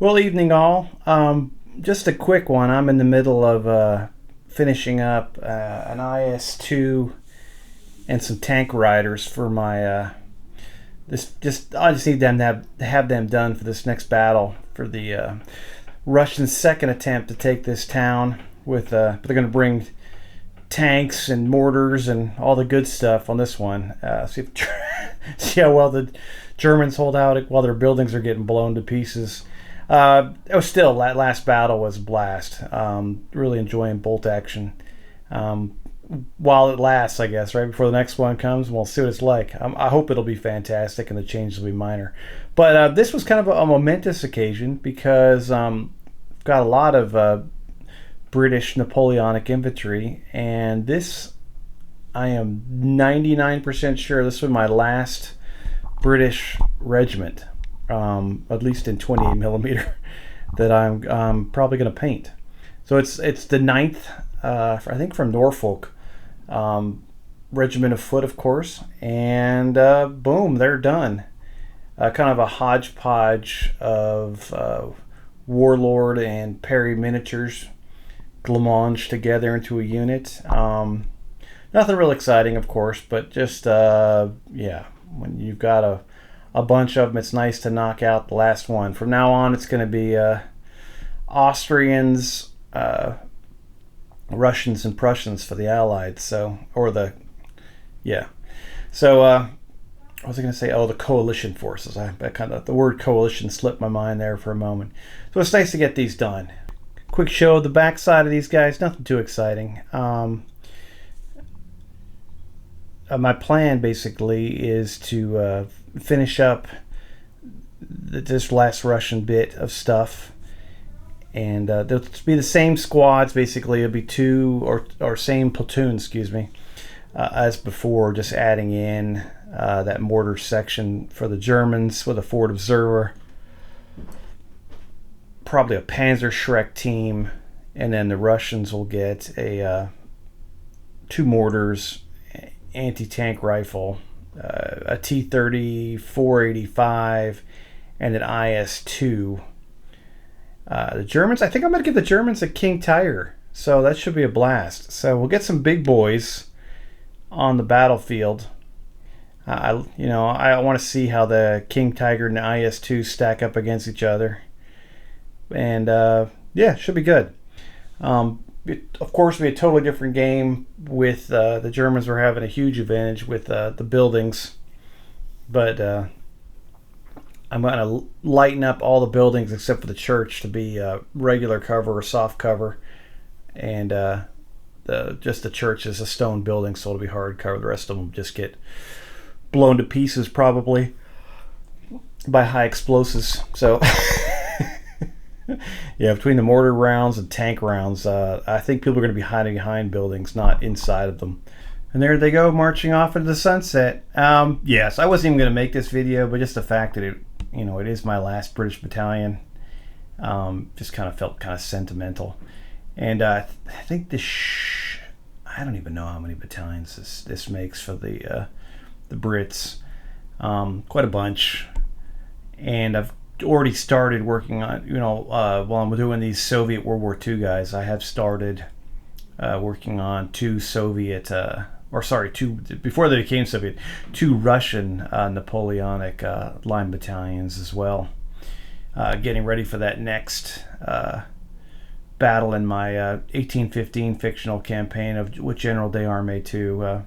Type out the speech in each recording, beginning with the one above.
Well, evening all. Just a quick one. I'm in the middle of finishing up an IS-2 and some tank riders for my this. I just need them to have them done for this next battle for the Russian second attempt to take this town. They're going to bring tanks and mortars and all the good stuff on this one. See how well the Germans hold out while their buildings are getting blown to pieces. It was still, that last battle was a blast. Really enjoying bolt action while it lasts, I guess, right before the next one comes. We'll see what it's like. I hope it'll be fantastic and the changes will be minor. But this was kind of a momentous occasion because got a lot of British Napoleonic Infantry, and this, I am 99% sure this was my last British regiment, at least in 28 millimeter, that I'm probably going to paint. So it's the 9th, I think from Norfolk, Regiment of Foot, of course, and boom, they're done. Kind of a hodgepodge of Warlord and Perry miniatures glamanged together into a unit. Nothing real exciting, of course, but just yeah, when you've got a bunch of them, it's nice to knock out the last one. From now on, it's going to be Austrians, Russians, and Prussians for the Allies. So, what was I going to say? Oh, the coalition forces. The word coalition slipped my mind there for a moment. So it's nice to get these done. Quick show of the backside of these guys. Nothing too exciting. My plan basically is to finish up this last Russian bit of stuff, and there'll be the same squads. Basically, it'll be two or same platoon, excuse me, as before. Just adding in that mortar section for the Germans with a forward observer, probably a Panzerschreck team, and then the Russians will get a 2 mortars, anti-tank rifle, a T-30, 485, and an IS-2. The Germans, I think I'm going to give the Germans a King Tiger, so that should be a blast. So we'll get some big boys on the battlefield. I want to see how the King Tiger and the IS-2 stack up against each other. And yeah, should be good. Of course, it'll be a totally different game with the Germans were having a huge advantage with the buildings. But I'm going to lighten up all the buildings except for the church to be regular cover or soft cover. And just the church is a stone building, so it'll be hard cover. The rest of them just get blown to pieces probably by high explosives. So yeah, between the mortar rounds and tank rounds, I think people are going to be hiding behind buildings, not inside of them. And there they go, marching off into the sunset. Yes, I wasn't even going to make this video, but just the fact that it is my last British battalion, just kind of felt kind of sentimental. And I think I don't even know how many battalions this makes for the Brits. Quite a bunch. And I've already started working on, while I'm doing these Soviet World War II guys, I have started working on two before they became Soviet, 2 Russian Napoleonic line battalions as well. Getting ready for that next battle in my 1815 fictional campaign with General Desarmes to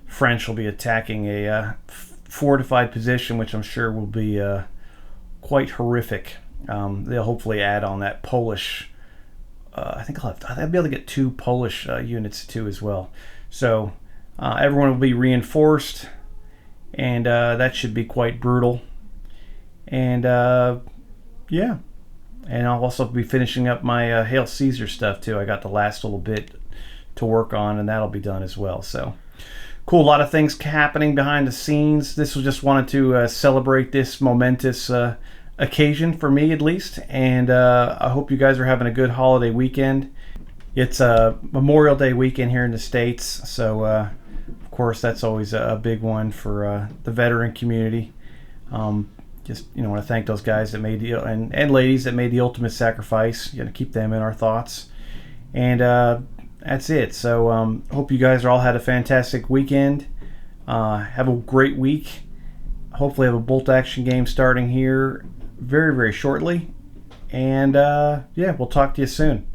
French will be attacking a fortified position, which I'm sure will be quite horrific. They'll hopefully add on that Polish. I think I'll be able to get 2 Polish units too as well. So everyone will be reinforced, and that should be quite brutal. And yeah, and I'll also be finishing up my Hail Caesar stuff too. I got the last little bit to work on, and that'll be done as well. So cool, a lot of things happening behind the scenes. This was just wanted to celebrate this momentous occasion for me, at least, and I hope you guys are having a good holiday weekend. It's a Memorial Day weekend here in the States, so of course that's always a big one for the veteran community. just want to thank those guys that made the and ladies that made the ultimate sacrifice. Keep them in our thoughts. And that's it. So hope you guys all had a fantastic weekend. Have a great week. Hopefully have a bolt action game starting here very, very shortly. And we'll talk to you soon.